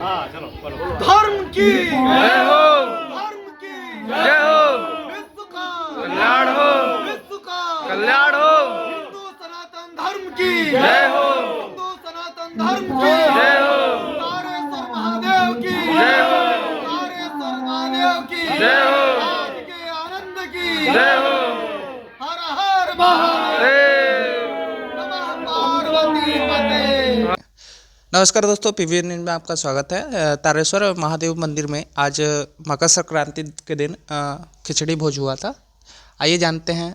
हाँ चलो बोलो। धर्म की जय हो, धर्म की जय हो, विश्व का कल्याण हो, विश्व का कल्याण हो, हिंदू सनातन धर्म की जय हो, हिंदू सनातन धर्म की जय हो, तारेश्वर महादेव की जय हो, तारेश्वर महादेव की जय हो, आज के आनंद की जय हो, हर हर महादेव हे। नमः पार्वती पते। नमस्कार दोस्तों, पीवीआर न्यूज़ में आपका स्वागत है। तारेश्वर महादेव मंदिर में आज मकर संक्रांति के दिन खिचड़ी भोज हुआ था। आइए जानते हैं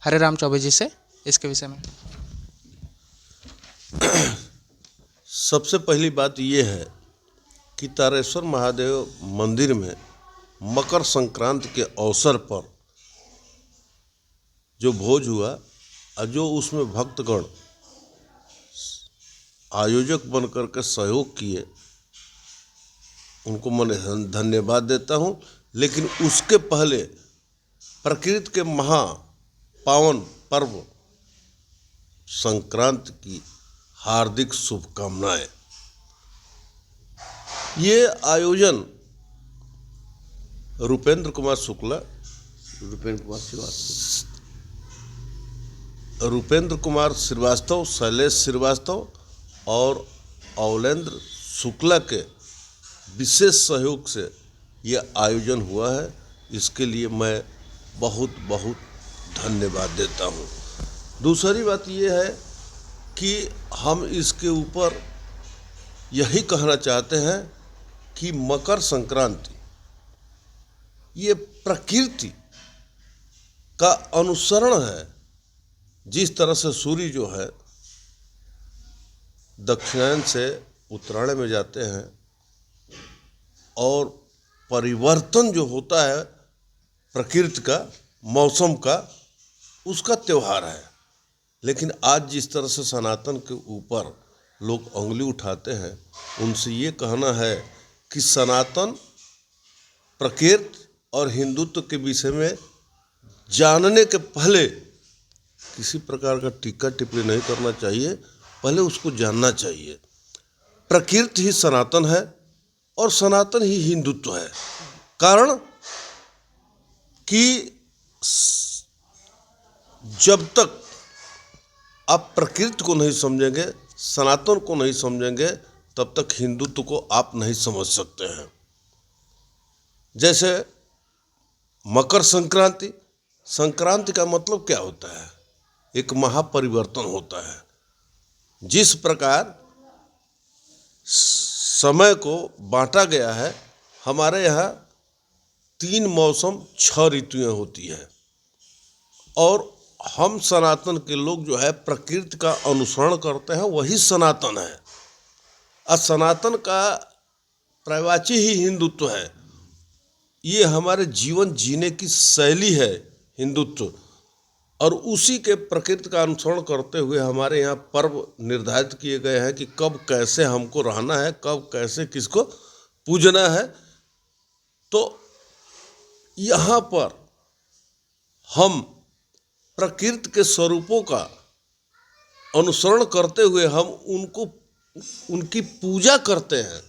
हरे राम चौबे जी से इसके विषय में। सबसे पहली बात ये है कि तारेश्वर महादेव मंदिर में मकर संक्रांति के अवसर पर जो भोज हुआ और जो उसमें भक्तगण आयोजक बनकर के सहयोग किए, उनको मैं धन्यवाद देता हूँ। लेकिन उसके पहले प्रकृति के महा पावन पर्व संक्रांति की हार्दिक शुभकामनाएं। ये आयोजन रुपेंद्र कुमार श्रीवास्तव, शैलेश श्रीवास्तव और अवलेंद्र शुक्ला के विशेष सहयोग से ये आयोजन हुआ है। इसके लिए मैं बहुत बहुत धन्यवाद देता हूँ। दूसरी बात ये है कि हम इसके ऊपर यही कहना चाहते हैं कि मकर संक्रांति ये प्रकृति का अनुसरण है। जिस तरह से सूर्य जो है दक्षिणायन से उत्तरायण में जाते हैं और परिवर्तन जो होता है प्रकृति का, मौसम का, उसका त्यौहार है। लेकिन आज जिस तरह से सनातन के ऊपर लोग उंगली उठाते हैं, उनसे ये कहना है कि सनातन प्रकृति और हिंदुत्व के विषय में जानने के पहले किसी प्रकार का टीका टिप्पणी नहीं करना चाहिए, पहले उसको जानना चाहिए। प्रकृति ही सनातन है और सनातन ही हिंदुत्व है। कारण कि जब तक आप प्रकृति को नहीं समझेंगे, सनातन को नहीं समझेंगे, तब तक हिंदुत्व को आप नहीं समझ सकते हैं। जैसे मकर संक्रांति, संक्रांति का मतलब क्या होता है? एक महापरिवर्तन होता है। जिस प्रकार समय को बांटा गया है, हमारे यहाँ 3 मौसम 6 ऋतुएं होती है और हम सनातन के लोग जो है प्रकृति का अनुसरण करते हैं, वही सनातन है। और सनातन का पर्यायवाची ही हिंदुत्व है। ये हमारे जीवन जीने की शैली है हिंदुत्व, और उसी के प्रकृति का अनुसरण करते हुए हमारे यहाँ पर्व निर्धारित किए गए हैं कि कब कैसे हमको रहना है, कब कैसे किसको पूजना है। तो यहाँ पर हम प्रकृति के स्वरूपों का अनुसरण करते हुए हम उनकी पूजा करते हैं।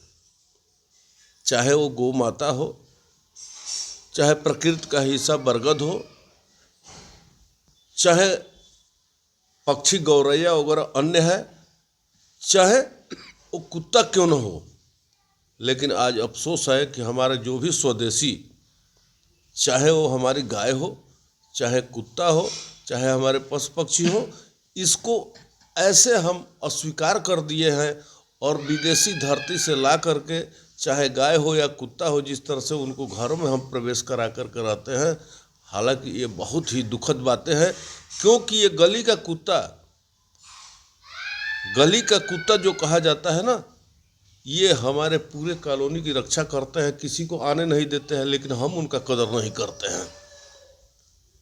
चाहे वो गौ माता हो, चाहे प्रकृति का हिस्सा बरगद हो, चाहे पक्षी गौरैया वगैरह अन्य है, चाहे वो कुत्ता क्यों न हो। लेकिन आज अफसोस है कि हमारे जो भी स्वदेशी, चाहे वो हमारी गाय हो, चाहे कुत्ता हो, चाहे हमारे पशु पक्षी हो, इसको ऐसे हम अस्वीकार कर दिए हैं और विदेशी धरती से ला करके, चाहे गाय हो या कुत्ता हो, जिस तरह से उनको घरों में हम प्रवेश करा कर कराते हैं। हालांकि ये बहुत ही दुखद बातें हैं, क्योंकि ये गली का कुत्ता जो कहा जाता है ना, ये हमारे पूरे कॉलोनी की रक्षा करते हैं, किसी को आने नहीं देते हैं, लेकिन हम उनका कदर नहीं करते हैं।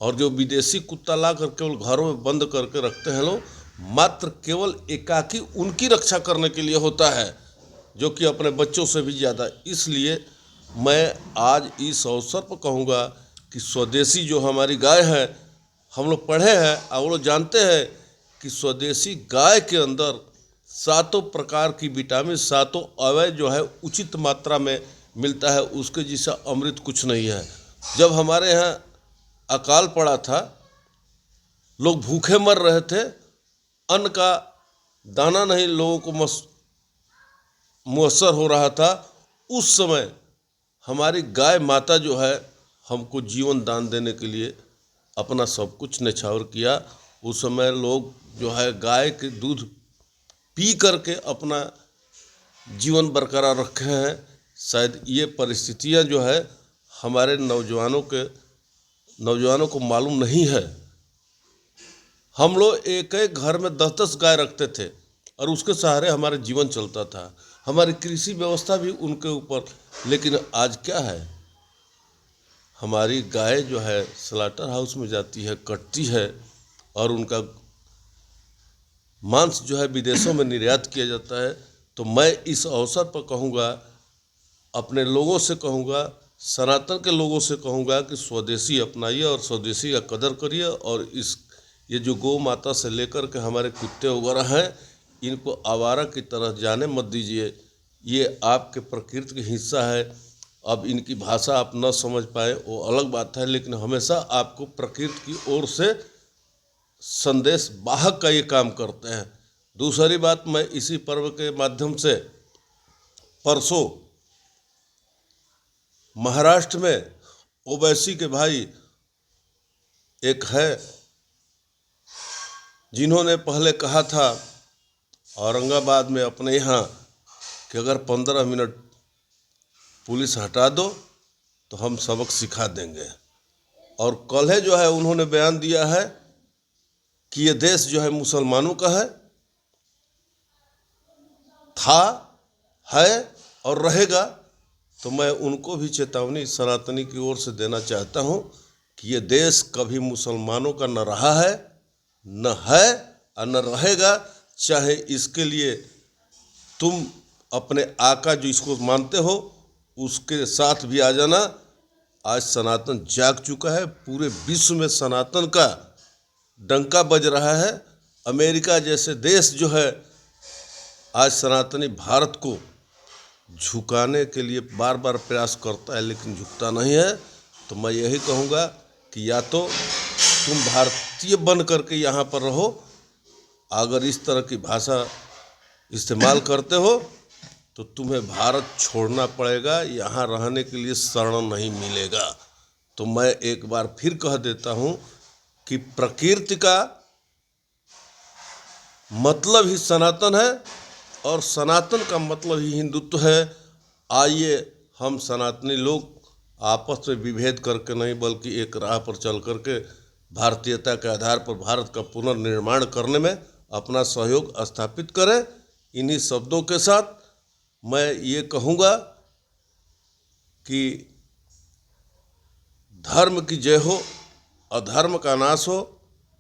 और जो विदेशी कुत्ता ला कर केवल घरों में बंद करके रखते हैं लोग, मात्र केवल एकाकी उनकी रक्षा करने के लिए होता है, जो कि अपने बच्चों से भी ज़्यादा। इसलिए मैं आज इस अवसर पर कहूँगा कि स्वदेशी जो हमारी गाय है, हम लोग पढ़े हैं और वो लोग जानते हैं कि स्वदेशी गाय के अंदर सातों प्रकार की विटामिन, सातों अवयव जो है उचित मात्रा में मिलता है, उसके जैसा अमृत कुछ नहीं है। जब हमारे यहाँ अकाल पड़ा था, लोग भूखे मर रहे थे, अन्न का दाना नहीं लोगों को मुयस्सर हो रहा था, उस समय हमारी गाय माता जो है हमको जीवन दान देने के लिए अपना सब कुछ न्यौछावर किया। उस समय लोग जो है गाय के दूध पी करके अपना जीवन बरकरार रखे हैं। शायद ये परिस्थितियां जो है हमारे नौजवानों को मालूम नहीं है। हम लोग एक एक घर में 10-10 गाय रखते थे और उसके सहारे हमारा जीवन चलता था, हमारी कृषि व्यवस्था भी उनके ऊपर। लेकिन आज क्या है, हमारी गाय जो है स्लॉटर हाउस में जाती है, कटती है और उनका मांस जो है विदेशों में निर्यात किया जाता है। तो मैं इस अवसर पर कहूँगा, अपने लोगों से कहूँगा, सनातन के लोगों से कहूँगा कि स्वदेशी अपनाइए और स्वदेशी का कदर करिए। और ये जो गौ माता से लेकर के हमारे कुत्ते वगैरह हैं, इनको आवारा की तरह जाने मत दीजिए। ये आपके प्रकृति का हिस्सा है। अब इनकी भाषा आप न समझ पाए वो अलग बात है, लेकिन हमेशा आपको प्रकृति की ओर से संदेश वाहक का ये काम करते हैं। दूसरी बात, मैं इसी पर्व के माध्यम से परसों महाराष्ट्र में ओवैसी के भाई एक है, जिन्होंने पहले कहा था औरंगाबाद में अपने यहाँ कि अगर 15 मिनट पुलिस हटा दो तो हम सबक सिखा देंगे। और कल जो है उन्होंने बयान दिया है कि ये देश जो है मुसलमानों का है, है और रहेगा। तो मैं उनको भी चेतावनी सनातनी की ओर से देना चाहता हूँ कि ये देश कभी मुसलमानों का न रहा है, न है और न रहेगा। चाहे इसके लिए तुम अपने आका जो इसको मानते हो उसके साथ भी आ जाना। आज सनातन जाग चुका है, पूरे विश्व में सनातन का डंका बज रहा है। अमेरिका जैसे देश जो है आज सनातनी भारत को झुकाने के लिए बार बार प्रयास करता है, लेकिन झुकता नहीं है। तो मैं यही कहूँगा कि या तो तुम भारतीय बन करके यहाँ पर रहो, अगर इस तरह की भाषा इस्तेमाल करते हो तो तुम्हें भारत छोड़ना पड़ेगा, यहाँ रहने के लिए शरण नहीं मिलेगा। तो मैं एक बार फिर कह देता हूँ कि प्रकृति का मतलब ही सनातन है और सनातन का मतलब ही हिंदुत्व है। आइए हम सनातनी लोग आपस में विभेद करके नहीं, बल्कि एक राह पर चल करके भारतीयता के आधार पर भारत का पुनर्निर्माण करने में अपना सहयोग स्थापित करें। इन्हीं शब्दों के साथ मैं ये कहूँगा कि धर्म की जय हो, अधर्म का नाश हो,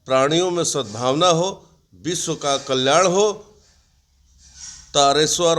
प्राणियों में सद्भावना हो, विश्व का कल्याण हो। तारेश्वर